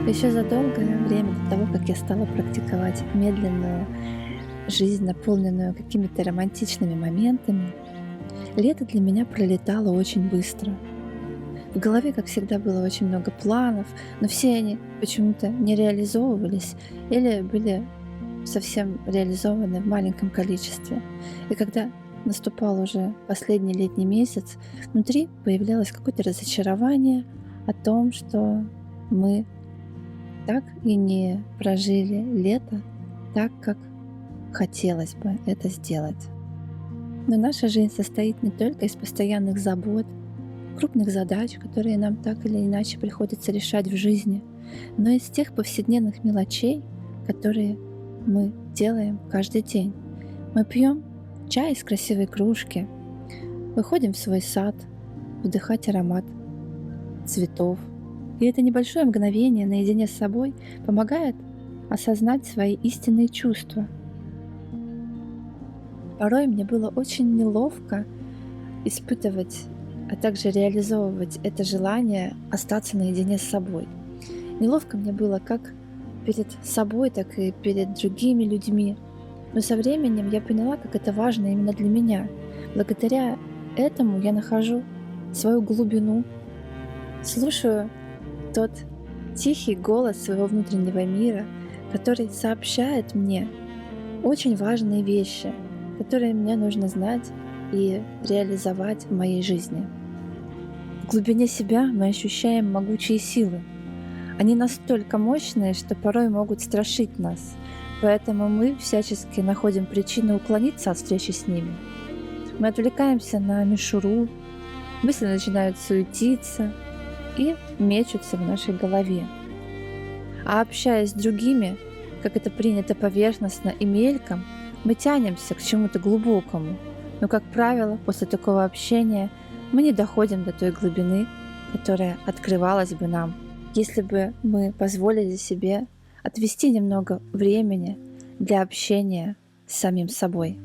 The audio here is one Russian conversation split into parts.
Еще задолго время до того, как я стала практиковать медленную жизнь, наполненную какими-то романтичными моментами, лето для меня пролетало очень быстро. В голове, как всегда, было очень много планов, но все они почему-то не реализовывались или были совсем реализованы в маленьком количестве. И когда наступал уже последний летний месяц, внутри появлялось какое-то разочарование о том, что мы так и не прожили лето так, как хотелось бы это сделать. Но наша жизнь состоит не только из постоянных забот, крупных задач, которые нам так или иначе приходится решать в жизни, но и из тех повседневных мелочей, которые мы делаем каждый день. Мы пьем чай из красивой кружки, выходим в свой сад, вдыхать аромат цветов. И это небольшое мгновение наедине с собой помогает осознать свои истинные чувства. Порой мне было очень неловко испытывать, а также реализовывать это желание остаться наедине с собой. Неловко мне было как перед собой, так и перед другими людьми. Но со временем я поняла, как это важно именно для меня. Благодаря этому я нахожу свою глубину, слушаю тот тихий голос своего внутреннего мира, который сообщает мне очень важные вещи, которые мне нужно знать и реализовать в моей жизни. В глубине себя мы ощущаем могучие силы. Они настолько мощные, что порой могут страшить нас, поэтому мы всячески находим причины уклониться от встречи с ними. Мы отвлекаемся на мишуру, мысли начинают суетиться и мечутся в нашей голове. А общаясь с другими, как это принято поверхностно и мельком, мы тянемся к чему-то глубокому. Но, как правило, после такого общения мы не доходим до той глубины, которая открывалась бы нам, если бы мы позволили себе отвести немного времени для общения с самим собой.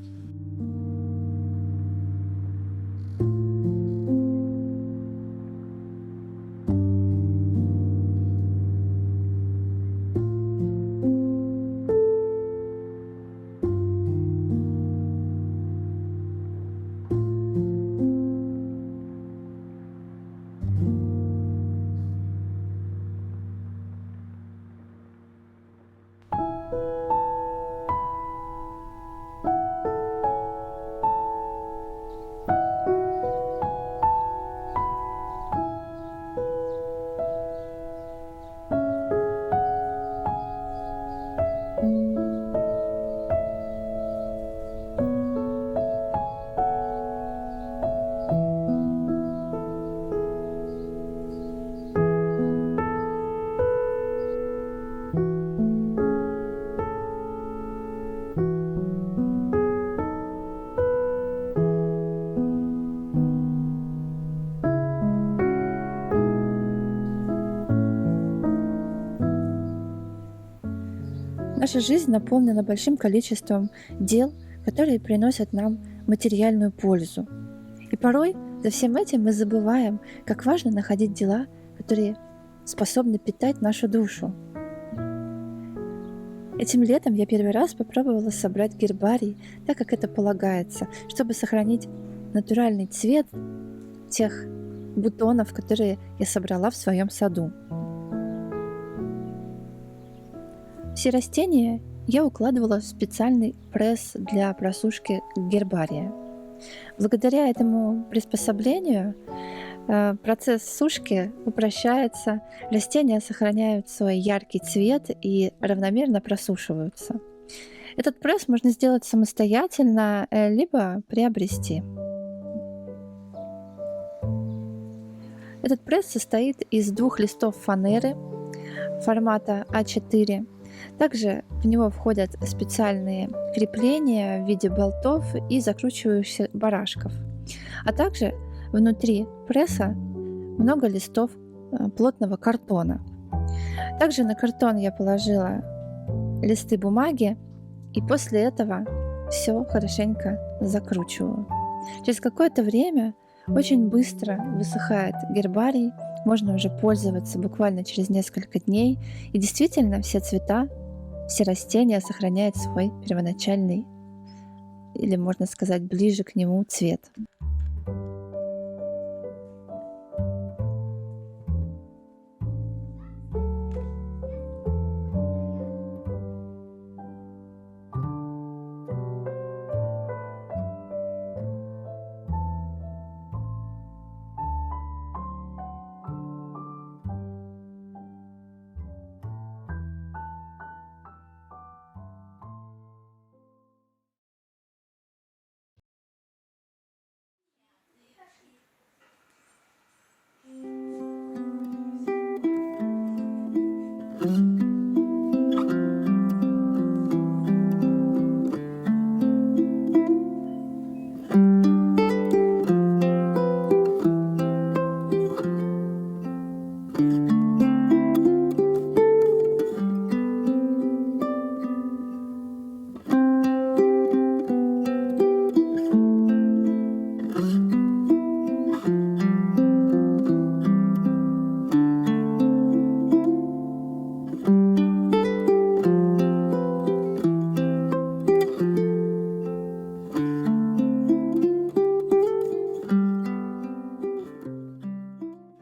Наша жизнь наполнена большим количеством дел, которые приносят нам материальную пользу. И порой за всем этим мы забываем, как важно находить дела, которые способны питать нашу душу. Этим летом я первый раз попробовала собрать гербарий так, как это полагается, чтобы сохранить натуральный цвет тех бутонов, которые я собрала в своем саду. Все растения я укладывала в специальный пресс для просушки гербария. Благодаря этому приспособлению процесс сушки упрощается, растения сохраняют свой яркий цвет и равномерно просушиваются. Этот пресс можно сделать самостоятельно, либо приобрести. Этот пресс состоит из двух листов фанеры формата А4. Также в него входят специальные крепления в виде болтов и закручивающихся барашков. А также внутри пресса много листов плотного картона. Также на картон я положила листы бумаги, и после этого все хорошенько закручиваю. Через какое-то время очень быстро высыхает гербарий, можно уже пользоваться буквально через несколько дней. И действительно все цвета, все растения сохраняют свой первоначальный, или можно сказать, ближе к нему цвет.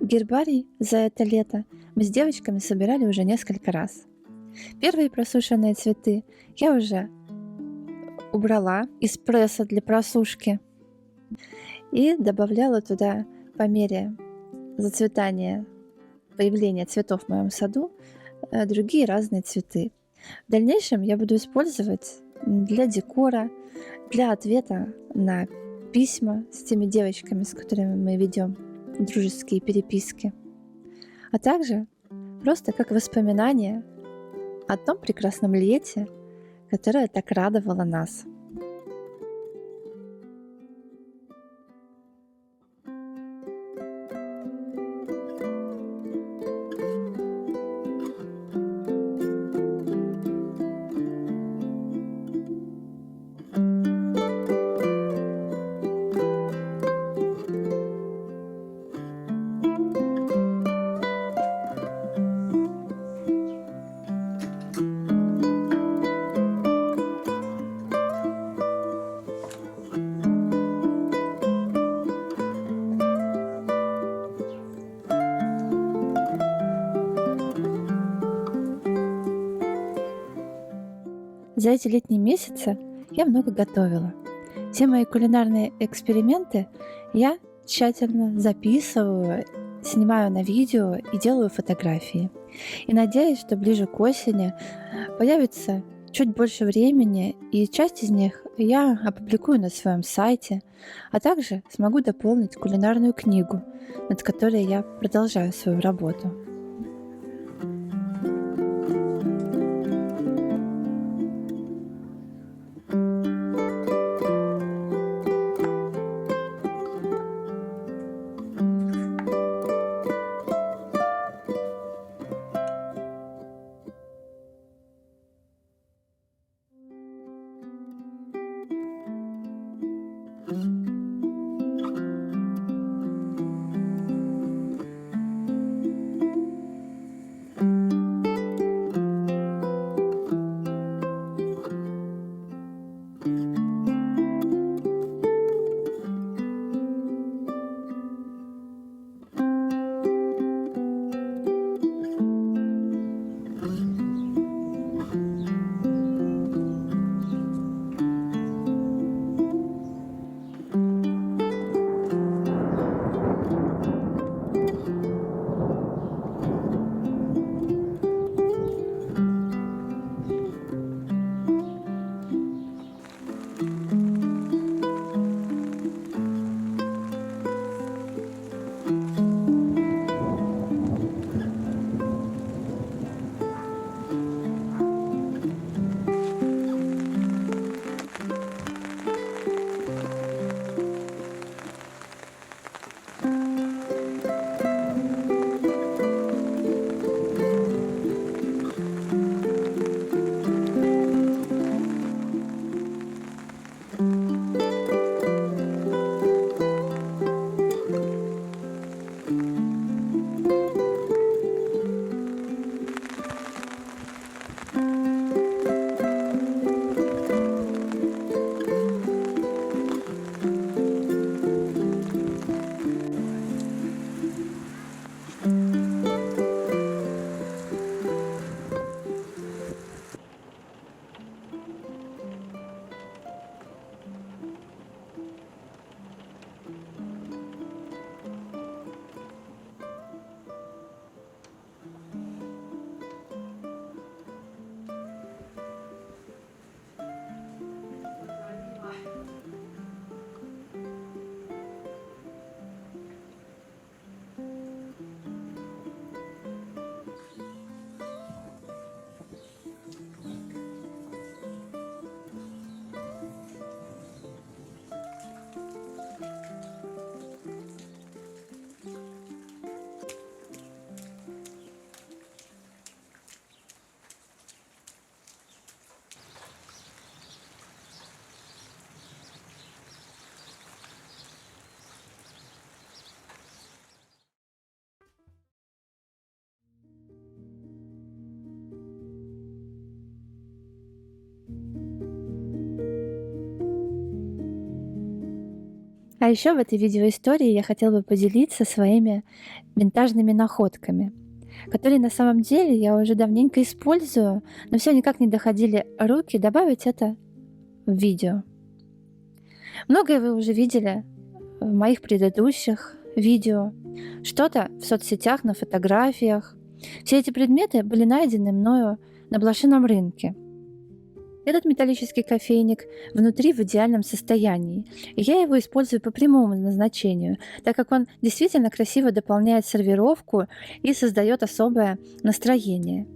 Гербарий за это лето мы с девочками собирали уже несколько раз. Первые просушенные цветы я уже убрала из пресса для просушки и добавляла туда по мере зацветания, появления цветов в моем саду другие разные цветы. В дальнейшем я буду использовать для декора, для ответа на письма с теми девочками, с которыми мы ведем дружеские переписки, а также просто как воспоминание о том прекрасном лете, которое так радовало нас. За эти летние месяцы я много готовила. Все мои кулинарные эксперименты я тщательно записываю, снимаю на видео и делаю фотографии. И надеюсь, что ближе к осени появится чуть больше времени, и часть из них я опубликую на своем сайте, а также смогу дополнить кулинарную книгу, над которой я продолжаю свою работу. А еще в этой видеоистории я хотела бы поделиться своими винтажными находками, которые на самом деле я уже давненько использую, но все никак не доходили руки добавить это в видео. Многое вы уже видели в моих предыдущих видео, что-то в соцсетях, на фотографиях. Все эти предметы были найдены мною на блошином рынке. Этот металлический кофейник внутри в идеальном состоянии, и я его использую по прямому назначению, так как он действительно красиво дополняет сервировку и создает особое настроение.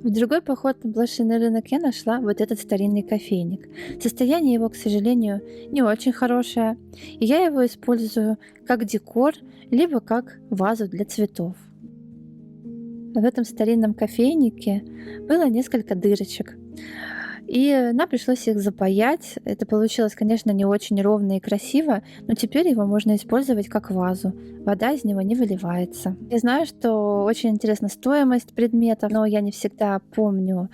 В другой поход на блошиный рынок я нашла вот этот старинный кофейник. Состояние его, к сожалению, не очень хорошее, и я его использую как декор, либо как вазу для цветов. В этом старинном кофейнике было несколько дырочек, и нам пришлось их запаять. Это получилось, конечно, не очень ровно и красиво, но теперь его можно использовать как вазу. Вода из него не выливается. Я знаю, что очень интересна стоимость предметов, но я не всегда помню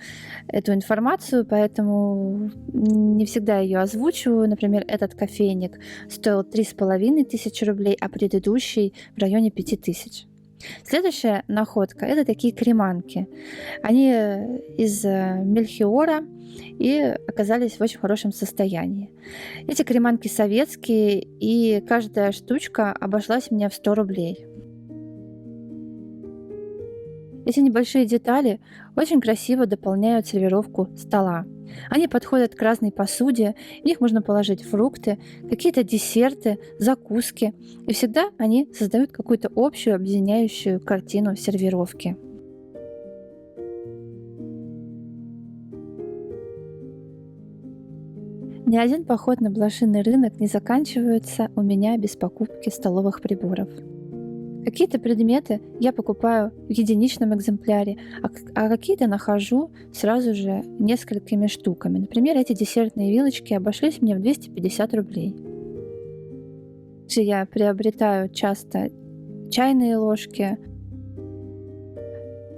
эту информацию, поэтому не всегда ее озвучиваю. Например, этот кофейник стоил 3500 рублей, а предыдущий в районе 5000. Следующая находка — это такие креманки. Они из мельхиора и оказались в очень хорошем состоянии. Эти креманки советские, и каждая штучка обошлась мне в 100 рублей. Эти небольшие детали очень красиво дополняют сервировку стола. Они подходят к разной посуде, в них можно положить фрукты, какие-то десерты, закуски, и всегда они создают какую-то общую объединяющую картину сервировки. Ни один поход на блошиный рынок не заканчивается у меня без покупки столовых приборов. Какие-то предметы я покупаю в единичном экземпляре, а какие-то нахожу сразу же несколькими штуками. Например, эти десертные вилочки обошлись мне в 250 рублей. Также я приобретаю часто чайные ложки.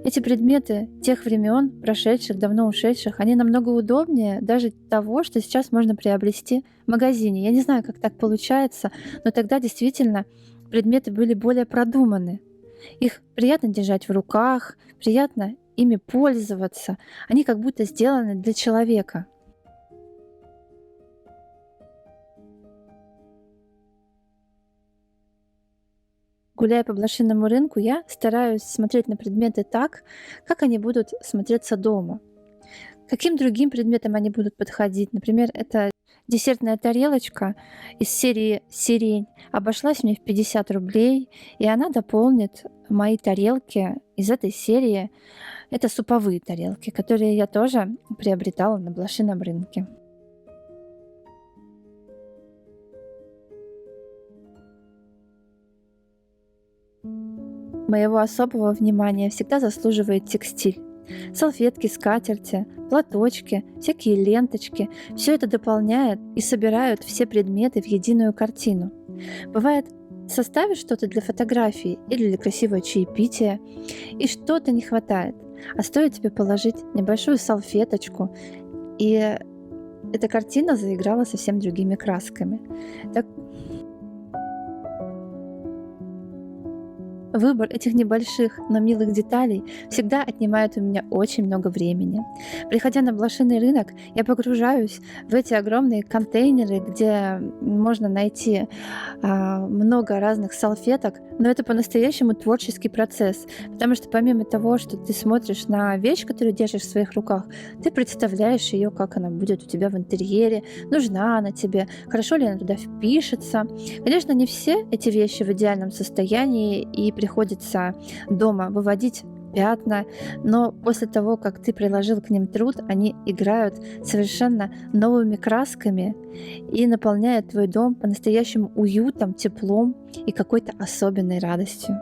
Эти предметы тех времен, прошедших, давно ушедших, они намного удобнее даже того, что сейчас можно приобрести в магазине. Я не знаю, как так получается, но тогда действительно предметы были более продуманы. Их приятно держать в руках, приятно ими пользоваться. Они как будто сделаны для человека. Гуляя по блошиному рынку, я стараюсь смотреть на предметы так, как они будут смотреться дома. Каким другим предметам они будут подходить? Например, это десертная тарелочка из серии «Сирень» обошлась мне в 50 рублей, и она дополнит мои тарелки из этой серии. Это суповые тарелки, которые я тоже приобретала на блошином рынке. Моего особого внимания всегда заслуживает текстиль. Салфетки, скатерти, платочки, всякие ленточки — все это дополняет и собирают все предметы в единую картину. Бывает, составишь что-то для фотографии или для красивого чаепития, и что-то не хватает. А стоит тебе положить небольшую салфеточку, и эта картина заиграла совсем другими красками. Так Выбор этих небольших, но милых деталей всегда отнимает у меня очень много времени. Приходя на блошиный рынок, я погружаюсь в эти огромные контейнеры, где можно найти много разных салфеток, но это по-настоящему творческий процесс, потому что помимо того, что ты смотришь на вещь, которую держишь в своих руках, ты представляешь ее, как она будет у тебя в интерьере, нужна она тебе, хорошо ли она туда впишется. Конечно, не все эти вещи в идеальном состоянии, и приходится дома выводить пятна, но после того, как ты приложил к ним труд, они играют совершенно новыми красками и наполняют твой дом по-настоящему уютом, теплом и какой-то особенной радостью.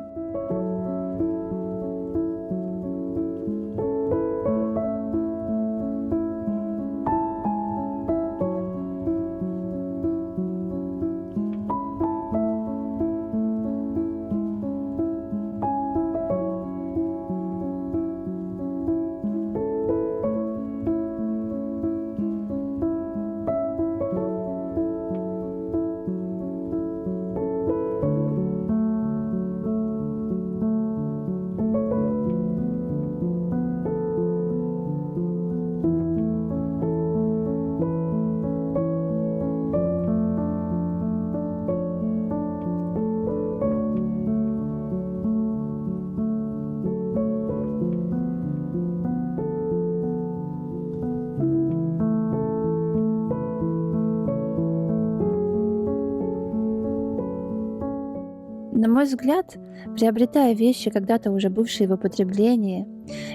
На мой взгляд, приобретая вещи, когда-то уже бывшие в употреблении,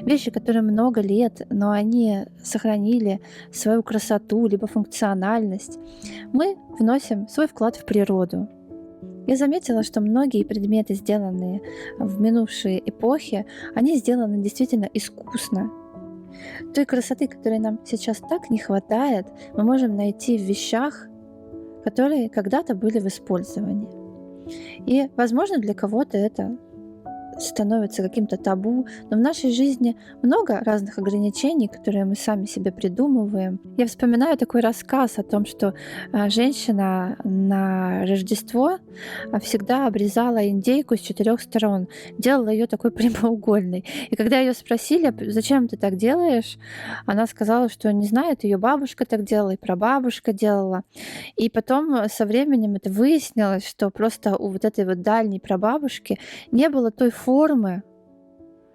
вещи, которые много лет, но они сохранили свою красоту либо функциональность, мы вносим свой вклад в природу. Я заметила, что многие предметы, сделанные в минувшие эпохи, они сделаны действительно искусно. Той красоты, которой нам сейчас так не хватает, мы можем найти в вещах, которые когда-то были в использовании. И, возможно, для кого-то это становится каким-то табу, но в нашей жизни много разных ограничений, которые мы сами себе придумываем. Я вспоминаю такой рассказ о том, что женщина на Рождество всегда обрезала индейку с 4 сторон, делала ее такой прямоугольной. И когда ее спросили, зачем ты так делаешь, она сказала, что не знает, ее бабушка так делала, и прабабушка делала. И потом со временем это выяснилось, что просто у вот этой вот дальней прабабушки не было той формы,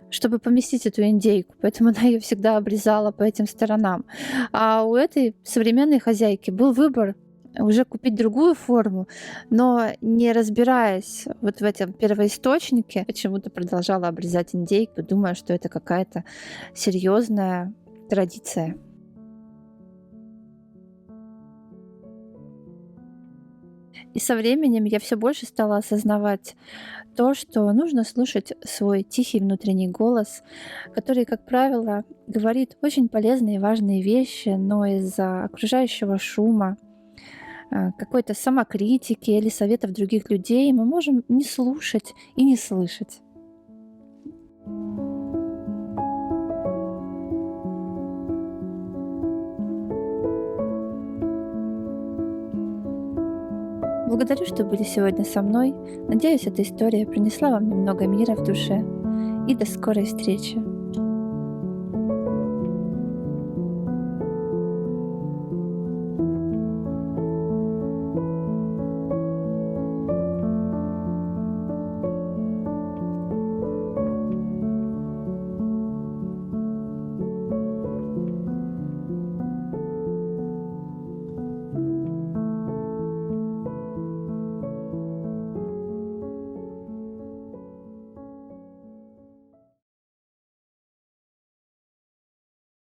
чтобы поместить эту индейку, поэтому она ее всегда обрезала по этим сторонам. А у этой современной хозяйки был выбор уже купить другую форму, но не разбираясь вот в этом первоисточнике, почему-то продолжала обрезать индейку, думая, что это какая-то серьезная традиция. И со временем я все больше стала осознавать то, что нужно слушать свой тихий внутренний голос, который, как правило, говорит очень полезные и важные вещи, но из-за окружающего шума, какой-то самокритики или советов других людей мы можем не слушать и не слышать. Благодарю, что были сегодня со мной. Надеюсь, эта история принесла вам немного мира в душе. И до скорой встречи.